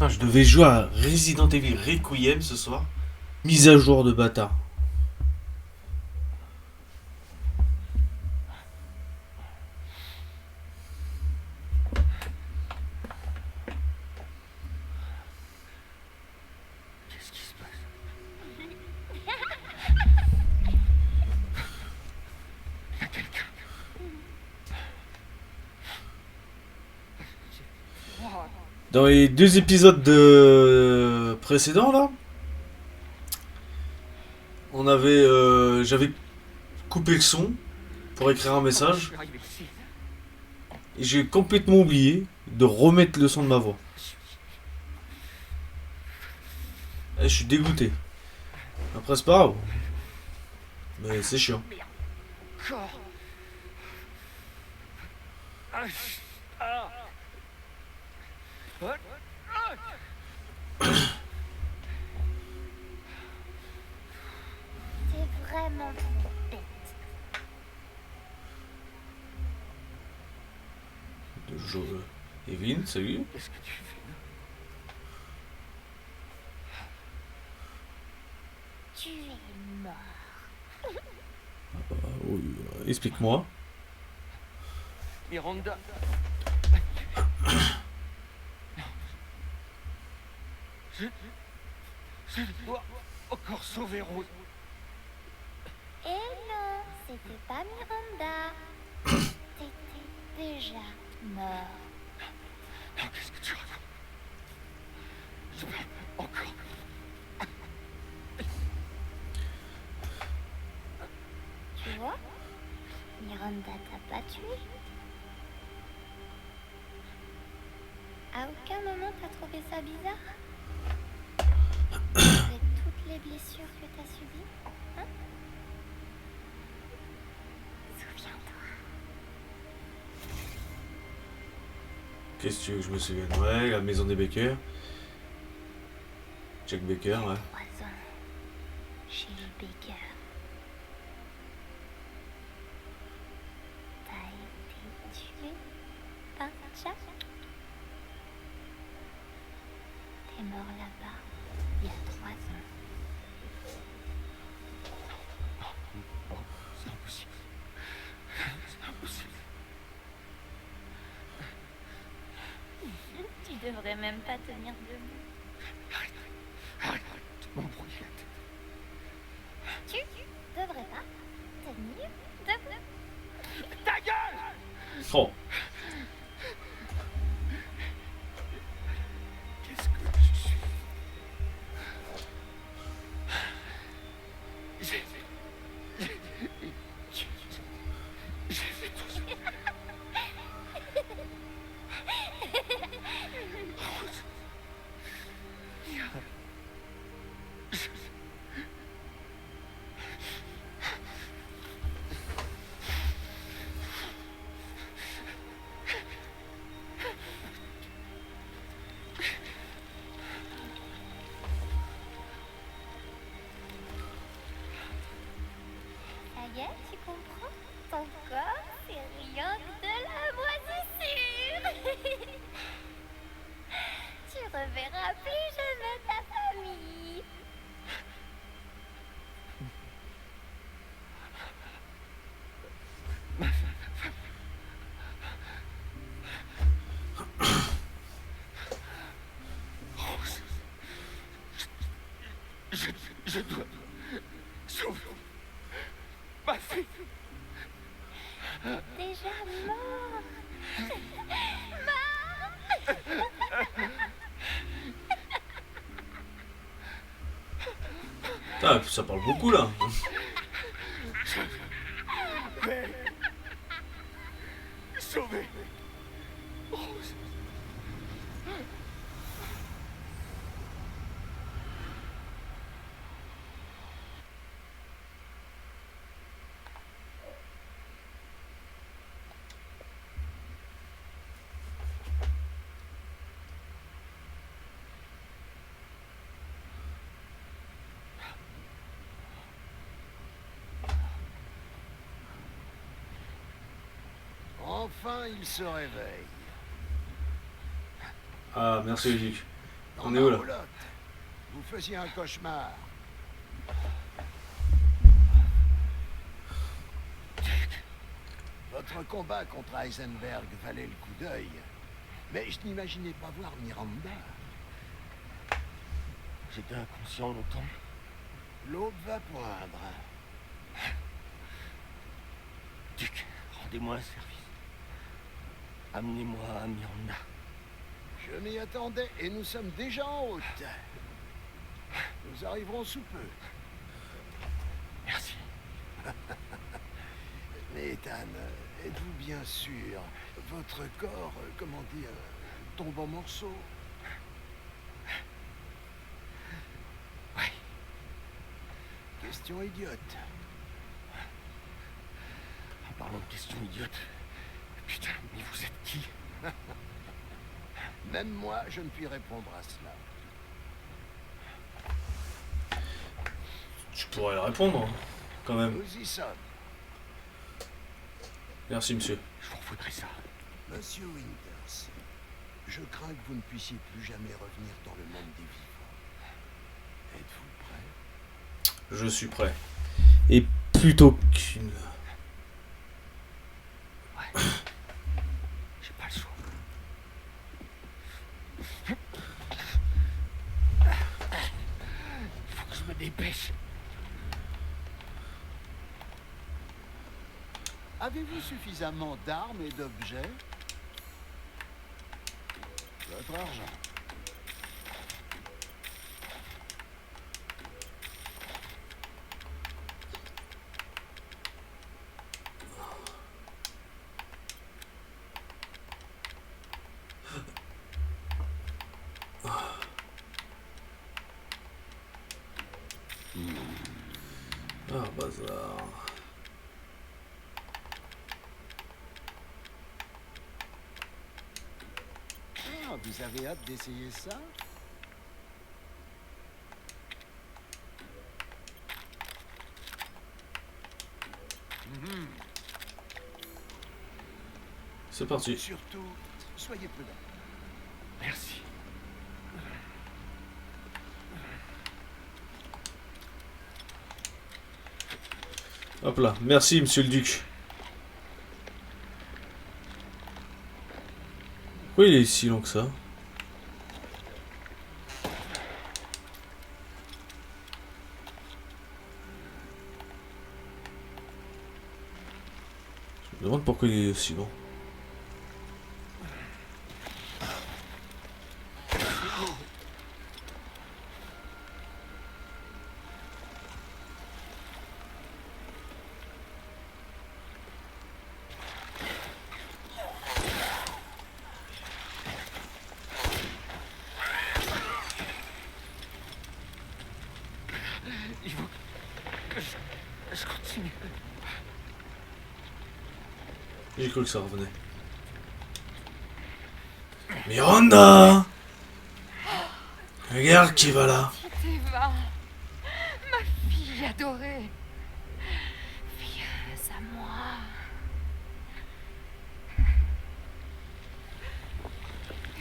Putain, je devais jouer à Resident Evil Requiem ce soir. Mise à jour de bâtard. Qu'est-ce qui se passe? Il y a quelqu'un. Dans les deux épisodes précédents là, j'avais coupé le son pour écrire un Je message suis arrivé ici. et j'ai complètement oublié de remettre le son de ma voix. Et je suis dégoûté. Après c'est pas grave, mais c'est chiant. Corps. Ah. Ah. C'est vraiment trop bête. Evelyne, salut. Qu'est-ce que tu fais là? Tu es mort. Oui, explique-moi. Miranda. Je dois encore sauver Rose. Et non, c'était pas Miranda. T'étais déjà mort. Non, qu'est-ce que tu racontes? Je peux encore. Tu vois, Miranda t'a pas tué. À aucun moment t'as trouvé ça bizarre? Avec toutes les blessures que t'as subies, hein? Souviens-toi. Qu'est-ce que tu veux que je me souvienne? Ouais, la maison des Baker. Jack Baker, ouais. 3 ans, chez les Baker. T'as été tué par Jack. T'es mort là-bas il y a 3 ans. C'est impossible. C'est impossible. Tu devrais même pas tenir debout. Arrête de m'embrouiller la tête. Tu devrais pas tenir debout. Ta gueule! Oh, Qu'est-ce que je suis? J'ai fait tout ça. Rose. Ça y est, tu comprends? Ton corps, c'est rien que de la moisissure. Tu reverras plus jamais ta famille. Rose. Je dois sauver ma fille. Déjà mort. putain, ça parle beaucoup là. Mais sauver Rose. Enfin, il se réveille. Ah, merci Luc. On est où, là? roulotte. Vous faisiez un cauchemar. Votre combat contre Heisenberg valait le coup d'œil. Mais je n'imaginais pas voir Miranda. J'étais inconscient longtemps. L'aube va poindre. Duc, rendez-moi un service. Amenez-moi à Miranda. Je m'y attendais et nous sommes déjà en route. Nous arriverons sous peu. Merci. Mais Ethan, êtes-vous bien sûr? Votre corps, comment dire, tombe en morceaux? Oui. Question idiote. En parlant de questions idiotes. Putain, mais vous êtes qui? Même moi, je ne puis répondre à cela. Tu pourrais le répondre, hein, quand même. Nous y sommes. Merci, monsieur. Je vous refaudrai ça. Monsieur Winters, je crains que vous ne puissiez plus jamais revenir dans le monde des vivants. Êtes-vous prêt? Je suis prêt. Et plutôt qu'une... Ouais. J'ai pas le choix. Faut que je me dépêche. Avez-vous suffisamment d'armes et d'objets? Votre argent. Ah, bazar. Ah, vous avez hâte d'essayer ça? C'est parti. Surtout, soyez prudents. Merci. Hop là. Merci, monsieur le duc. Pourquoi il est si long que ça? Je me demande pourquoi il est aussi long. Il faut que je continue. J'ai cru que ça revenait. Miranda! Regarde qui va là. Petite Eva, ma fille adorée. Viens à moi.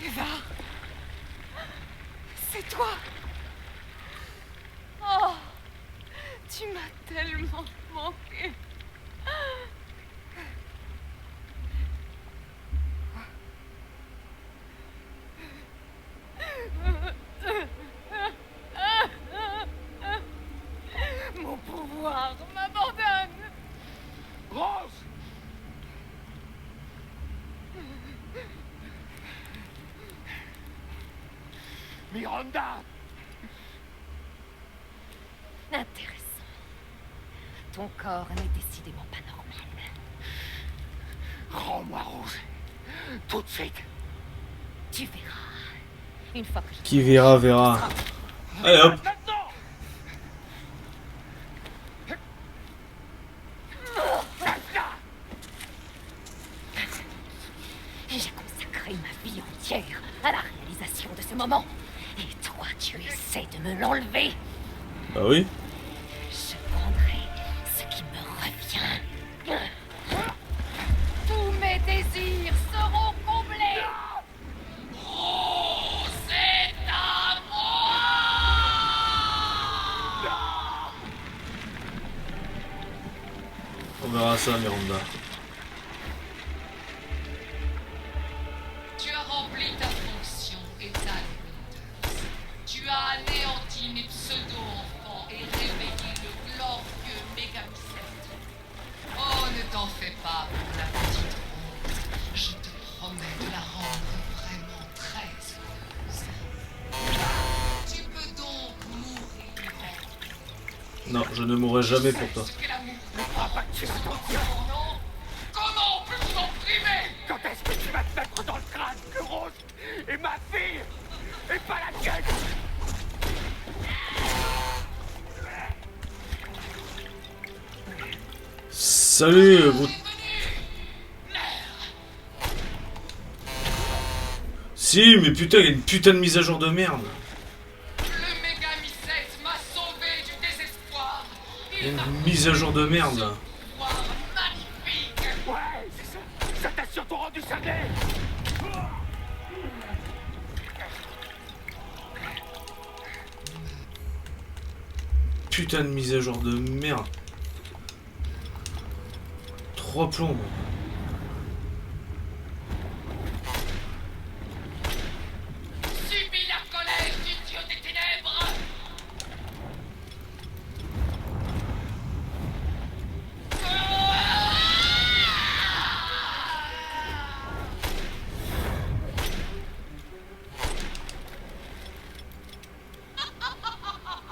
Eva, c'est toi. Oh, tu m'as tellement manqué. Mon pouvoir m'abandonne. Rose! Miranda! Intéressant. Ton corps n'est décidément pas normal. Rends-moi Rose. Tout de suite. Tu verras. Une fois que je... Qui verra, verra. Allez hop. Maintenant! J'ai consacré ma vie entière à la réalisation de ce moment. Et toi, tu essaies de me l'enlever. Bah oui. Je prendrai ce qui me revient. Tous mes désirs seront comblés. Oh, c'est à On verra ça, Miranda. Tu as rempli ta fonction, Ethan Winters. Tu as anéanti mes pseudo-enfants et réveillé le glorieux Mégamycète. Oh, ne t'en fais pas pour la petite Rose. Je te promets de la rendre vraiment très heureuse. Tu peux donc mourir en Non, je ne mourrai jamais pour toi. ce qu'est l'amour. Non. Comment peux-tu en priver? Quand est-ce que tu vas te mettre dans le crâne que Rose est ma fille et pas la tienne? Salut, vous... Si, mais putain, il y a une putain de mise à jour de merde. Le Mégamycète m'a sauvé du désespoir. Il y a une mise à jour de merde, là. Pouvoir magnifique. Ouais, c'est ça. Ça t'a surtout rendu cinglé. Putain de mise à jour de merde. 3 plombs. Subis la colère du dieu des ténèbres.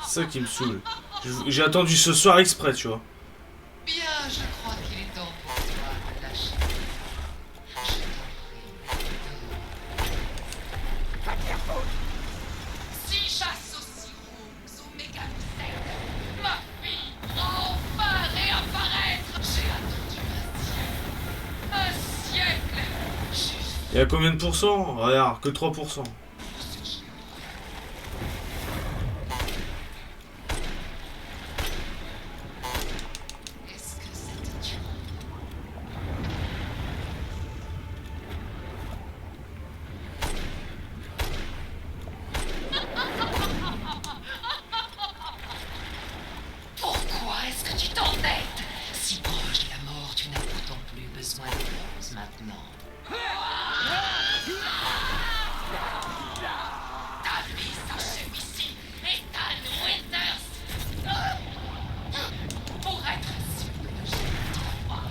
C'est ça qui me saoule. J'ai attendu ce soir exprès, tu vois. Bien, je crois qu'il est temps pour toi de lâcher. Je t'en prie. Si chasse aussi Rose au Mégamycète, ma fille va enfin réapparaître. J'ai attendu un siècle. Juste Il y a combien de pourcents? Regarde, que 3%. pour ce géant. Est-ce que ça te tue? Pourquoi est-ce que tu t'entêtes? Si proche de la mort, tu n'as pourtant plus besoin de Rose maintenant. Ta vie s'achève ici, Ethan Winters. Pour être sûr que je ne te vois.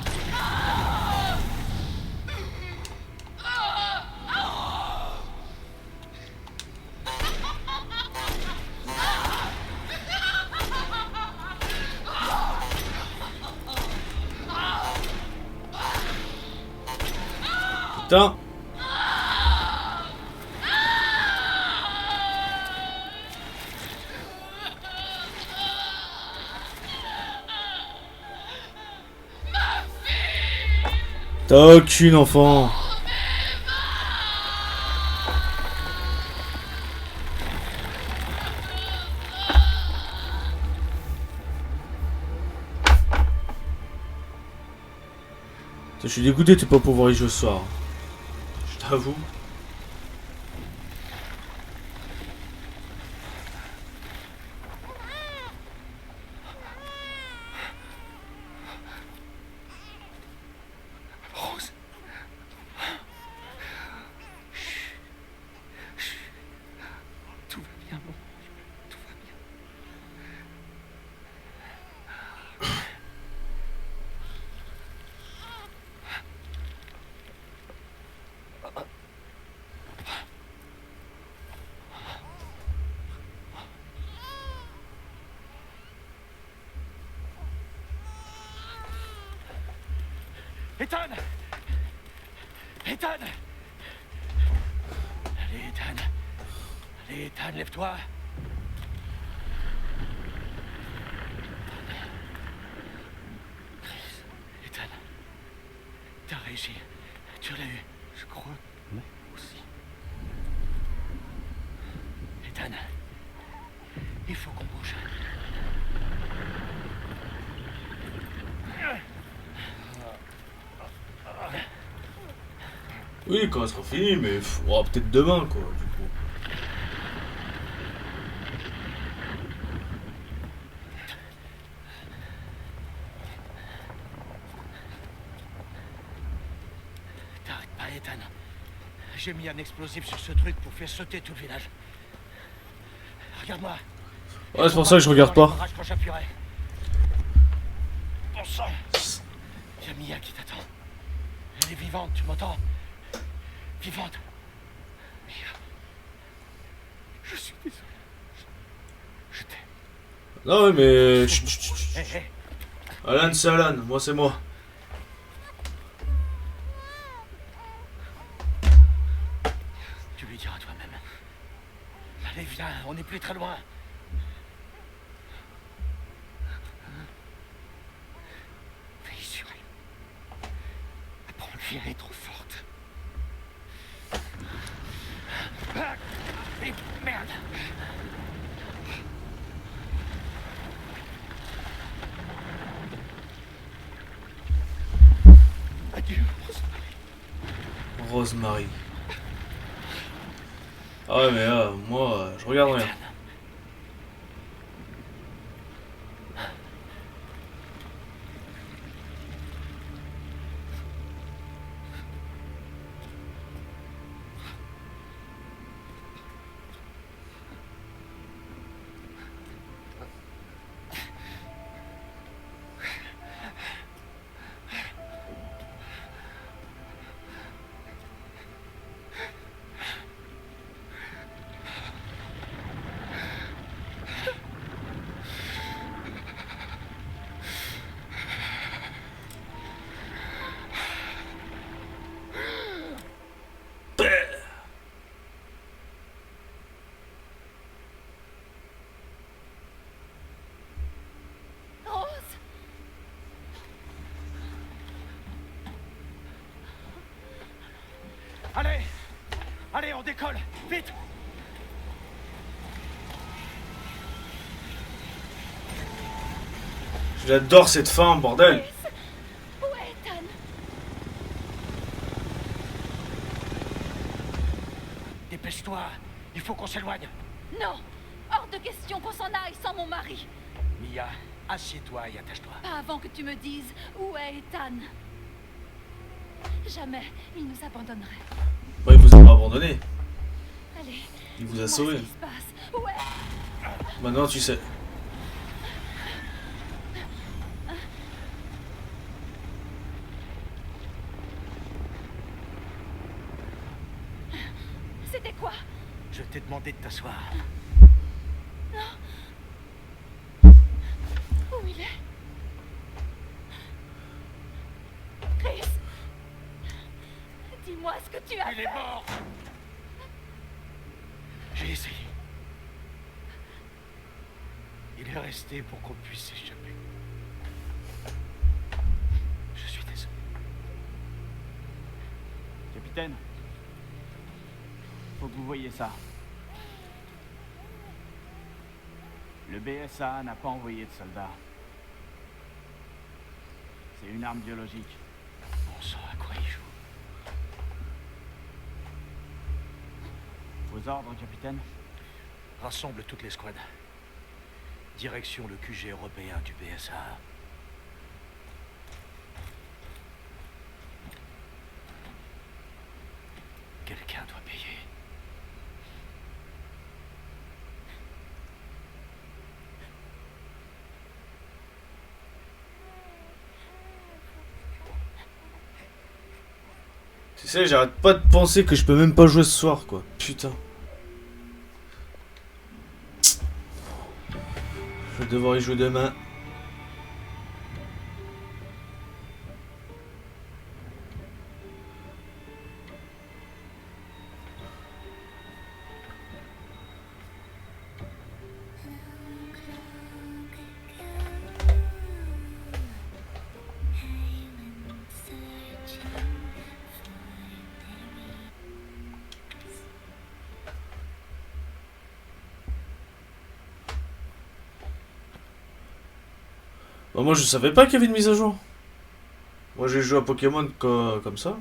Putain. T'as aucune enfant. Je suis dégoûté de pas pouvoir y jouer ce soir. Je t'avoue. Rose. Tout va bien, mon ange. Tout va bien. Ethan! Ethan! Allez, Ethan. Allez, Ethan, lève-toi. Ethan. T'as réussi. Tu l'as eu. Je crois. Moi aussi. Ethan. Il faut qu'on bouge. Oui, quand elle sera finie, mais peut-être demain, quoi, du coup. Ethan. J'ai mis un explosif sur ce truc pour faire sauter tout le village. Regarde-moi. Ouais, c'est pour ça que je regarde pas. Quand j'appuierai. Bon sang. Y'a Mia qui t'attend. Elle est vivante, tu m'entends? Vivante. Mia. Je suis désolé. Je t'aime. Non, ouais, mais. Chut, chut, chut. Hé, hé. Alan, c'est Alan, moi, c'est moi. Tu lui diras toi-même. Allez, viens, on n'est plus très loin. Veille sur elle. Apprends-lui, elle est trop forte. Ah, et merde. Adieu, Rosemary. Rosemary. Ah ouais, mais là, moi, je regarde rien. Rose! Allez. Allez, on décolle. Vite. J'adore cette fin, bordel. Chris! Où est Ethan? Dépêche-toi. Il faut qu'on s'éloigne. Non! Hors de question qu'on s'en aille sans mon mari! Mia, assieds-toi et attache-toi. Pas avant que tu me dises où est Ethan. Jamais il nous abandonnerait. Bon, il vous a pas abandonné. Allez. Il vous a dis-moi sauvé. ce qui se passe. Où est... Maintenant, tu sais. C'était quoi? Je t'ai demandé de t'asseoir. Où il est? Chris! Dis-moi ce que tu as Il est fait! mort. J'ai essayé. Il est resté pour qu'on puisse s'échapper. Je suis désolé. Capitaine, faut que vous voyez ça. Le BSA n'a pas envoyé de soldats. C'est une arme biologique. Bon sang, à quoi il joue? Vos ordres, capitaine? Rassemble toutes les squads. Direction le QG européen du BSA. Quelqu'un doit payer. Tu sais, j'arrête pas de penser que je peux même pas jouer ce soir, quoi. Putain. Je vais devoir y jouer demain. Bah moi je savais pas qu'il y avait une mise à jour. Moi j'ai joué à Pokémon comme ça.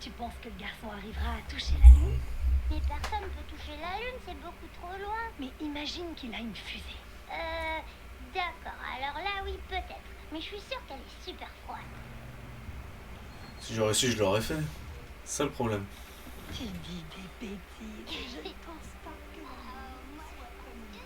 Tu penses que le garçon arrivera à toucher la Lune? Mais personne peut toucher la Lune, c'est beaucoup trop loin. Mais imagine qu'il a une fusée. D'accord, alors là, oui, peut-être. Mais je suis sûre qu'elle est super froide. Si j'aurais su, je l'aurais fait. C'est ça le problème. Tu dis des bêtises. Je ne pense pas que Moi, soit comme ça.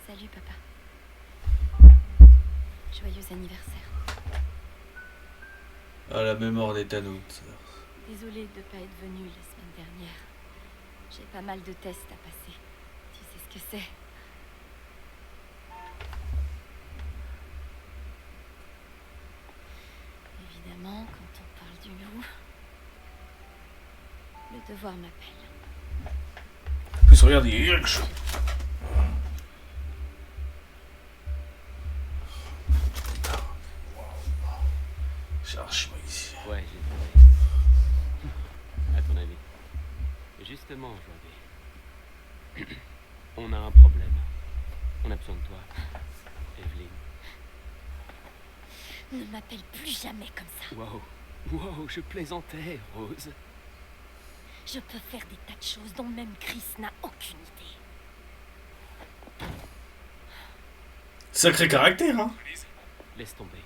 Salut, papa. Joyeux anniversaire. À la mémoire des Thanos. Désolée de ne pas être venue la semaine dernière. J'ai pas mal de tests à passer. Tu sais ce que c'est. Évidemment, quand on parle du loup, le devoir m'appelle. En plus, regarde, il y a Cherche-moi ici. Ouais, j'ai trouvé. À ton avis. Justement, aujourd'hui, on a un problème. On a besoin de toi, Evelyn. Ne m'appelle plus jamais comme ça. Wow. Wow, je plaisantais, Rose. Je peux faire des tas de choses dont même Chris n'a aucune idée. Sacré caractère, hein. Laisse tomber.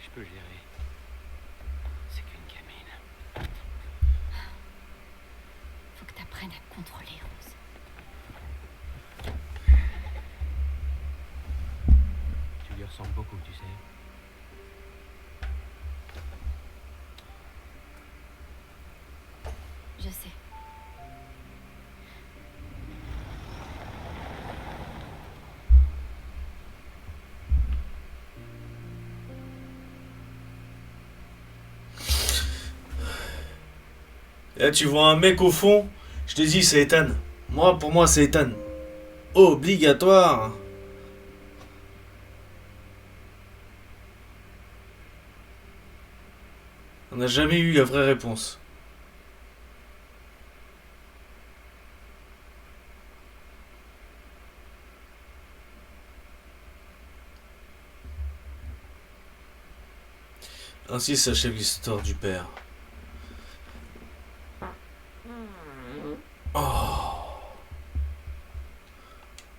Je peux gérer. C'est qu'une gamine. Faut que t'apprennes à contrôler, Rose. Tu lui ressembles beaucoup, tu sais. Je sais. Là, tu vois un mec au fond, je te dis, c'est Ethan. Moi, pour moi, c'est Ethan. Obligatoire. On n'a jamais eu la vraie réponse. Ainsi s'achève l'histoire du père.